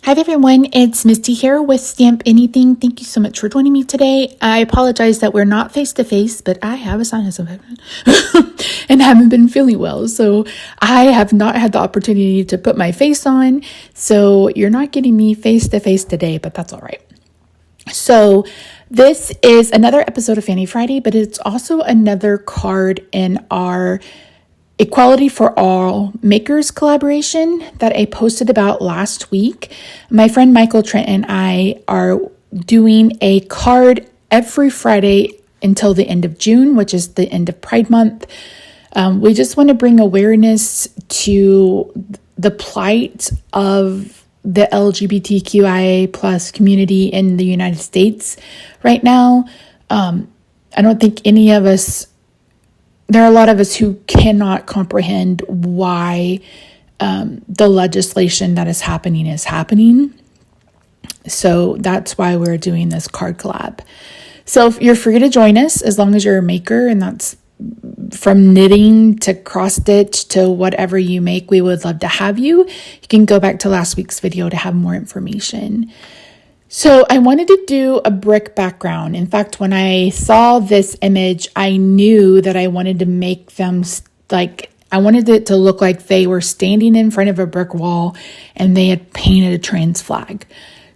Hi everyone, it's Misty here with Stamp Anything. Thank you so much for joining me today. I apologize that we're not face to face, but I have a sinus infection and haven't been feeling well. So I have not had the opportunity to put my face on. So you're not getting me face to face today, but that's all right. So this is another episode of Fannie Friday, but it's also another card in our Equality for All Makers collaboration that I posted about last week. My friend Michael Trent and I are doing a card every Friday until the end of June, which is the end of Pride Month. We just want to bring awareness to the plight of the LGBTQIA plus community in the United States right now. I don't think any of us, there are a lot of us who cannot comprehend why the legislation that is happening. So that's why we're doing this card collab. So if you're free to join us as long as you're a maker, and that's from knitting to cross stitch to whatever you make, we would love to have you. You can go back to last week's video to have more information. So I wanted to do a brick background. In fact, when I saw this image, I knew that I wanted to make them I wanted it to look like they were standing in front of a brick wall and they had painted a trans flag.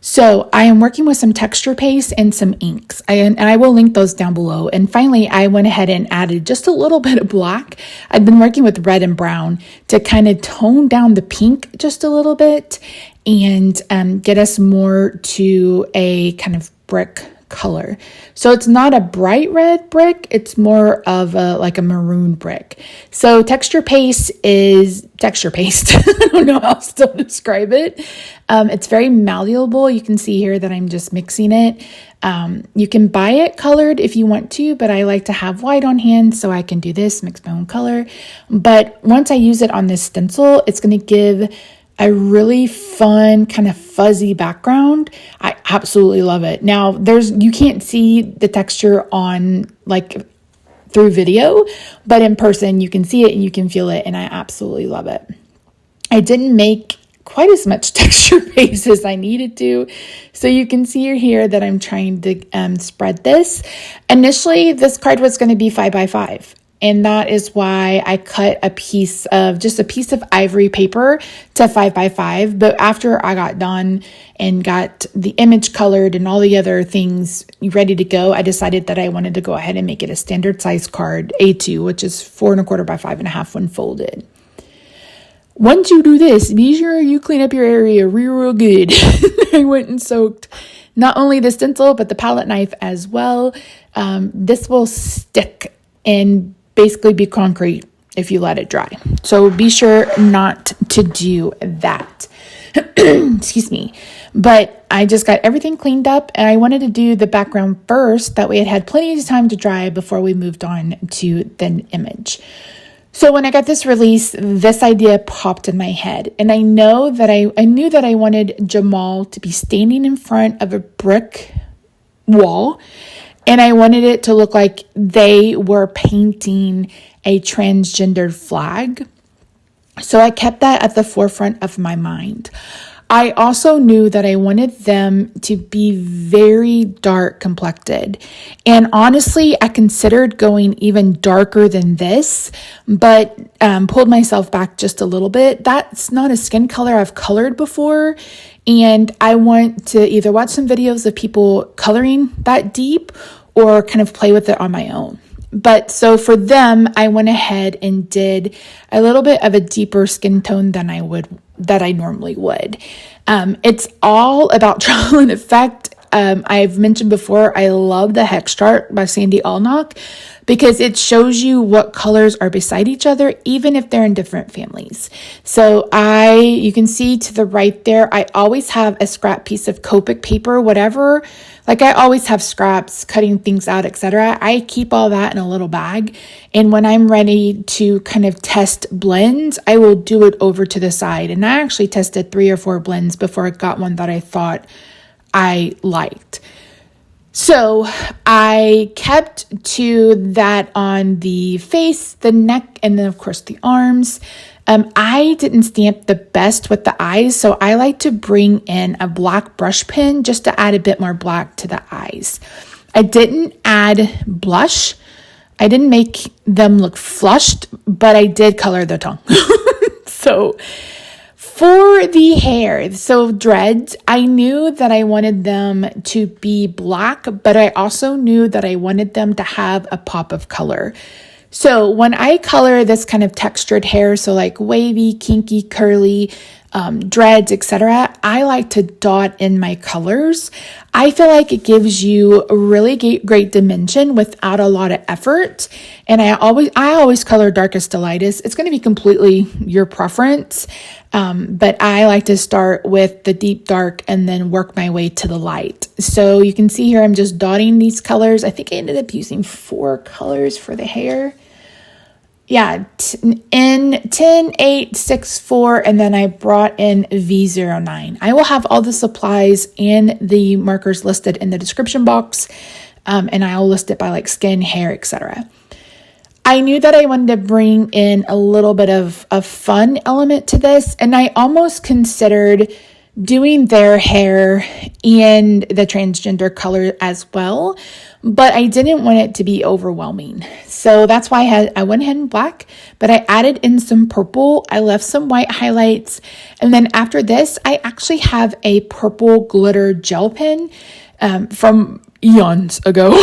So I am working with some texture paste and some inks, and I will link those down below. And finally, I went ahead and added just a little bit of black. I've been working with red and brown to kind of tone down the pink just a little bit and get us more to a kind of brick color. So it's not a bright red brick, it's more of a maroon brick. So texture paste is texture paste. I don't know how else to describe it. It's very malleable. You can see here that I'm just mixing it. You can buy it colored if you want to, but I like to have white on hand so I can do this, mix my own color. But once I use it on this stencil, it's going to give a really fun kind of fuzzy background. I absolutely love it. Now you can't see the texture on through video, but in person you can see it and you can feel it, and I absolutely love it. I didn't make quite as much texture paste as I needed to. So you can see here that I'm trying to spread this. Initially, this card was going to be 5x5. And that is why I cut a piece of ivory paper to 5x5. But after I got done and got the image colored and all the other things ready to go, I decided that I wanted to go ahead and make it a standard size card, A2, which is 4¼ by 5½ when folded. Once you do this, be sure you clean up your area real good. I went and soaked not only the stencil, but the palette knife as well. This will stick and basically be concrete if you let it dry. So be sure not to do that. Excuse me. But I just got everything cleaned up and I wanted to do the background first. That way it had plenty of time to dry before we moved on to the image. So when I got this release, this idea popped in my head. And I knew that I wanted Jamal to be standing in front of a brick wall. And I wanted it to look like they were painting a transgendered flag. So I kept that at the forefront of my mind. I also knew that I wanted them to be very dark complected. And honestly, I considered going even darker than this, but pulled myself back just a little bit. That's not a skin color I've colored before. And I want to either watch some videos of people coloring that deep or kind of play with it on my own. But so for them, I went ahead and did a little bit of a deeper skin tone than I normally would. It's all about trial and effect. I've mentioned before, I love the Hex Chart by Sandy Allnock because it shows you what colors are beside each other, even if they're in different families. So you can see to the right there, I always have a scrap piece of Copic paper, whatever. I always have scraps, cutting things out, etc. I keep all that in a little bag. And when I'm ready to kind of test blends, I will do it over to the side. And I actually tested 3 or 4 blends before I got one that I thought I liked. So I kept to that on the face, the neck, and then of course the arms. I didn't stamp the best with the eyes, so I like to bring in a black brush pen just to add a bit more black to the eyes. I didn't add blush. I didn't make them look flushed, but I did color the tongue. So for the hair, so dreads, I knew that I wanted them to be black, but I also knew that I wanted them to have a pop of color. So when I color this kind of textured hair, so like wavy, kinky, curly, dreads, etc., I like to dot in my colors. I feel like it gives you a really great dimension without a lot of effort. And I always color darkest to lightest. It's going to be completely your preference. But I like to start with the deep dark and then work my way to the light. So you can see here, I'm just dotting these colors. I think I ended up using 4 colors for the hair. Yeah, in 10, 8, 6, 4, and then I brought in V09. I will have all the supplies and the markers listed in the description box, and I'll list it by like skin, hair, etc. I knew that I wanted to bring in a little bit of a fun element to this, and I almost considered doing their hair and the transgender color as well, but I didn't want it to be overwhelming. So that's why I went ahead in black, but I added in some purple. I left some white highlights. And then after this, I actually have a purple glitter gel pen from eons ago.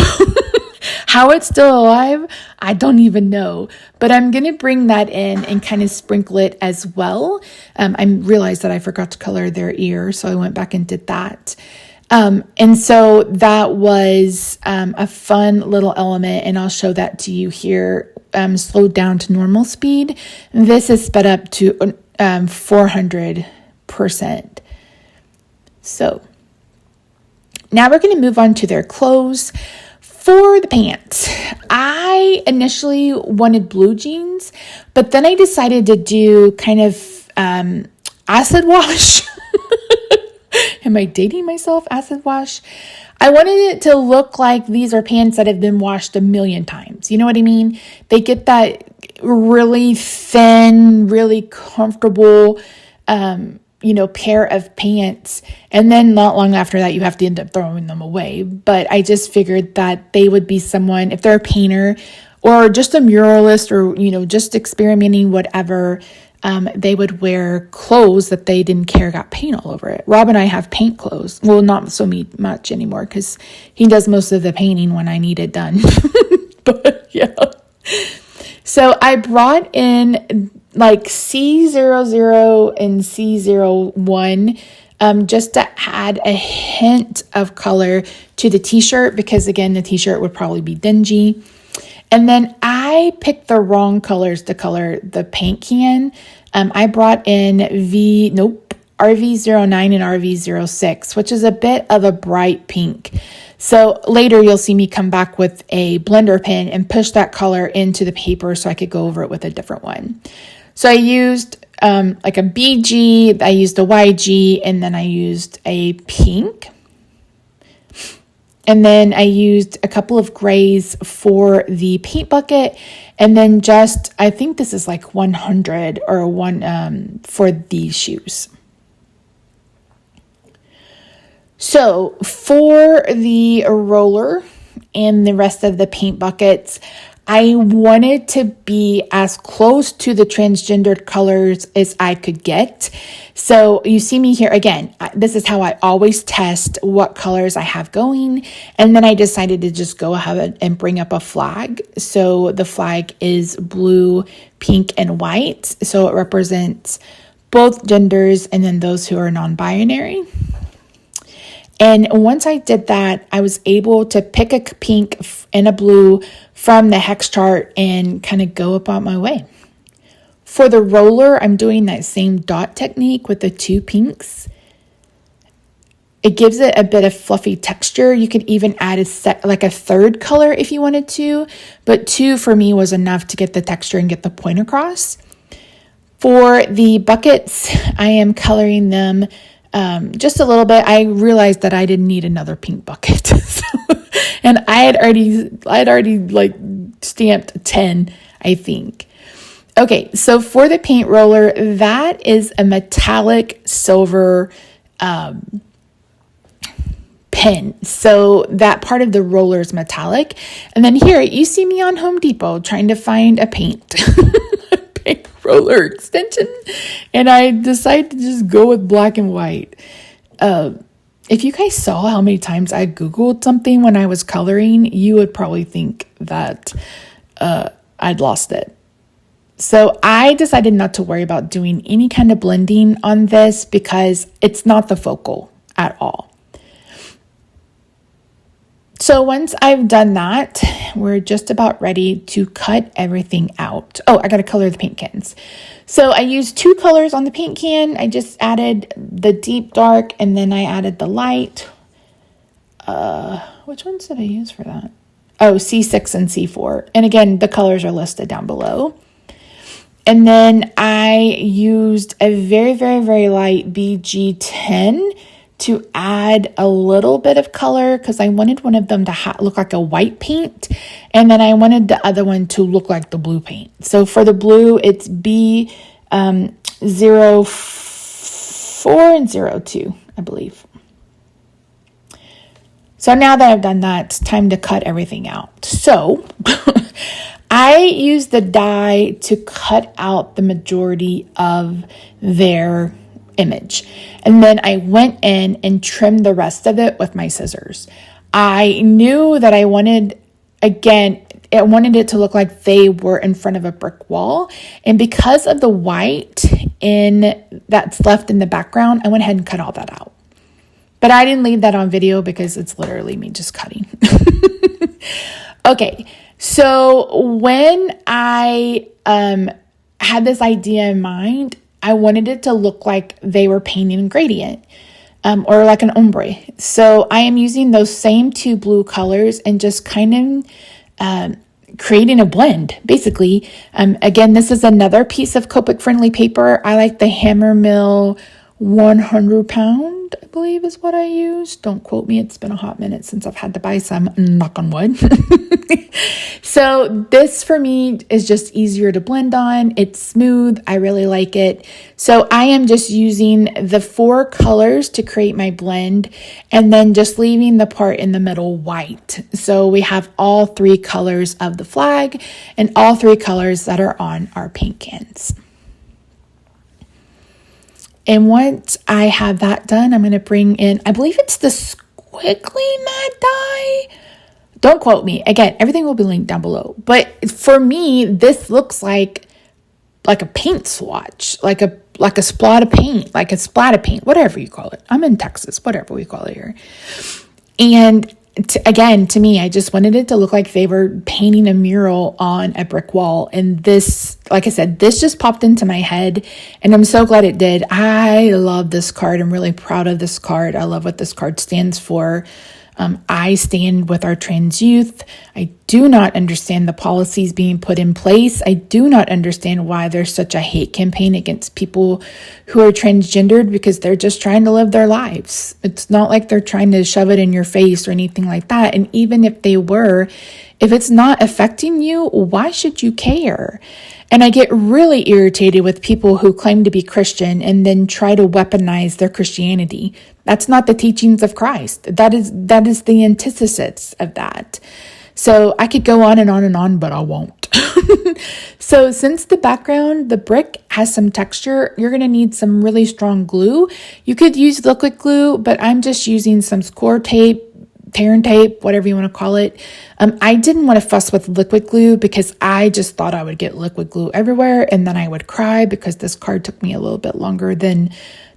How it's still alive, I don't even know, but I'm going to bring that in and kind of sprinkle it as well. I realized that I forgot to color their ear, so I went back and did that. And so that was a fun little element, and I'll show that to you here, slowed down to normal speed. This is sped up to 400%. So now we're going to move on to their clothes. For the pants, I initially wanted blue jeans, but then I decided to do kind of acid wash. Am I dating myself? Acid wash. I wanted it to look like these are pants that have been washed a million times. You know what I mean? They get that really thin, really comfortable, pair of pants. And then not long after that, you have to end up throwing them away. But I just figured that they would be someone, if they're a painter or just a muralist or, just experimenting, whatever, they would wear clothes that they didn't care got paint all over it. Rob and I have paint clothes. Well, not so much anymore because he does most of the painting when I need it done. But yeah. So I brought in like C00 and C01 just to add a hint of color to the t-shirt because, again, the t-shirt would probably be dingy. And then I picked the wrong colors to color the paint can. I brought in RV09 and RV06, which is a bit of a bright pink. So later you'll see me come back with a blender pen and push that color into the paper so I could go over it with a different one. So I used like a BG, I used a YG, and then I used a pink. And then I used a couple of grays for the paint bucket. And then I think this is like 100 or one for these shoes. So for the roller and the rest of the paint buckets, I wanted to be as close to the transgendered colors as I could get. So you see me here again. This is how I always test what colors I have going. And then I decided to just go ahead and bring up a flag. So the flag is blue, pink, and white. So it represents both genders and then those who are non-binary. And once I did that, I was able to pick a pink and a blue from the hex chart and kind of go about my way. For the roller, I'm doing that same dot technique with the 2 pinks. It gives it a bit of fluffy texture. You could even add a 3rd color if you wanted to, but 2 for me was enough to get the texture and get the point across. For the buckets, I am coloring them just a little bit. I realized that I didn't need another pink bucket. And I had already like stamped 10, I think. Okay, so for the paint roller, that is a metallic silver pen. So that part of the roller is metallic. And then here, you see me on Home Depot trying to find a paint roller extension. And I decided to just go with black and white. If you guys saw how many times I Googled something when I was coloring, you would probably think that I'd lost it. So I decided not to worry about doing any kind of blending on this because it's not the focal at all. So once I've done that, we're just about ready to cut everything out. Oh, I got to color the paint cans. So I used 2 colors on the paint can. I just added the deep dark and then I added the light. Which ones did I use for that? Oh, C6 and C4. And again, the colors are listed down below. And then I used a very, very, very light BG10 to add a little bit of color because I wanted one of them to look like a white paint. And then I wanted the other one to look like the blue paint. So for the blue, it's B04 and 02, I believe. So now that I've done that, it's time to cut everything out. So I used the die to cut out the majority of their image. And then I went in and trimmed the rest of it with my scissors. I knew that I wanted it to look like they were in front of a brick wall. And because of the white that's left in the background, I went ahead and cut all that out. But I didn't leave that on video because it's literally me just cutting. Okay. So when I had this idea in mind, I wanted it to look like they were painting a gradient or like an ombre. So I am using those same 2 blue colors and just kind of creating a blend, basically. Again, this is another piece of Copic friendly paper. I like the Hammer Mill 100 pound, I believe is what I used. Don't quote me. It's been a hot minute since I've had to buy some, knock on wood. So this for me is just easier to blend on. It's smooth. I really like it. So I am just using the 4 colors to create my blend and then just leaving the part in the middle white. So we have all 3 colors of the flag and all 3 colors that are on our paint cans. And once I have that done, I'm going to bring in, I believe it's the Squiggly Matte die. Don't quote me. Again, everything will be linked down below. But for me, this looks like a paint swatch, like a SPlatter paint, like a SPlatter paint, whatever you call it. I'm in Texas, whatever we call it here. And to me, I just wanted it to look like they were painting a mural on a brick wall. And this, like I said, this just popped into my head and I'm so glad it did. I love this card. I'm really proud of this card. I love what this card stands for. I stand with our trans youth. I do not understand the policies being put in place. I do not understand why there's such a hate campaign against people who are transgendered because they're just trying to live their lives. It's not like they're trying to shove it in your face or anything like that. And even if they were, if it's not affecting you, why should you care? And I get really irritated with people who claim to be Christian and then try to weaponize their Christianity. That's not the teachings of Christ. That is the antithesis of that. So I could go on and on and on, but I won't. So since the background, the brick has some texture, you're going to need some really strong glue. You could use liquid glue, but I'm just using some score tape, tear and tape, whatever you want to call it. I didn't want to fuss with liquid glue because I just thought I would get liquid glue everywhere and then I would cry because this card took me a little bit longer than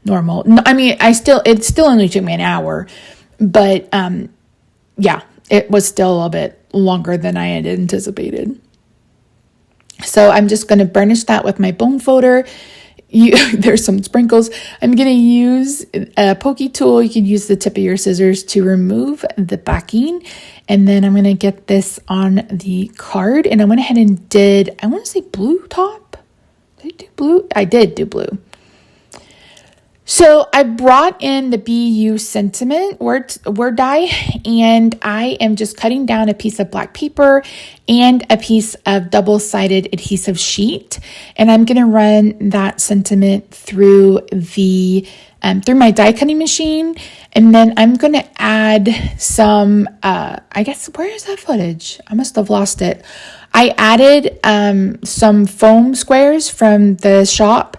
normal. I mean, it still only took me an hour, but yeah, it was still a little bit longer than I had anticipated. So I'm just going to burnish that with my bone folder. There's some sprinkles. I'm going to use a pokey tool. You can use the tip of your scissors to remove the backing. And then I'm going to get this on the card. And I went ahead and did, I want to say blue top. Did I do blue? I did do blue. So I brought in the BU sentiment word die, and I am just cutting down a piece of black paper and a piece of double-sided adhesive sheet. And I'm going to run that sentiment through through my die cutting machine. And then I'm going to add some, I guess, where is that footage? I must have lost it. I added some foam squares from the shop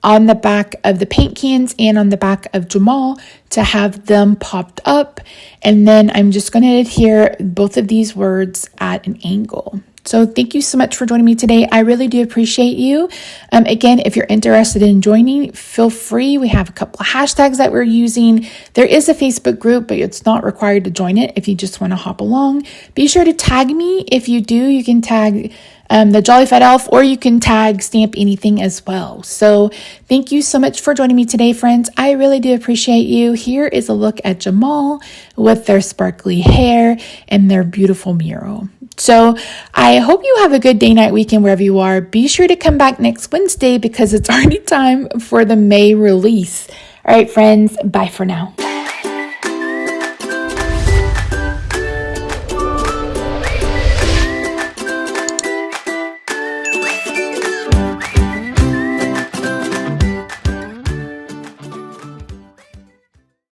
on the back of the paint cans and on the back of Jamal to have them popped up. And then I'm just going to adhere both of these words at an angle. So thank you so much for joining me today. I really do appreciate you. Again, if you're interested in joining, feel free. We have a couple of hashtags that we're using. There is a Facebook group, but it's not required to join it if you just want to hop along. Be sure to tag me. If you do, you can tag the Jolly Fat Elf, or you can tag Stamp Anything as well. So thank you so much for joining me today, friends. I really do appreciate you. Here is a look at Jamal with their sparkly hair and their beautiful mural. So I hope you have a good day, night, weekend, wherever you are. Be sure to come back next Wednesday because it's already time for the May release. All right, friends, bye for now.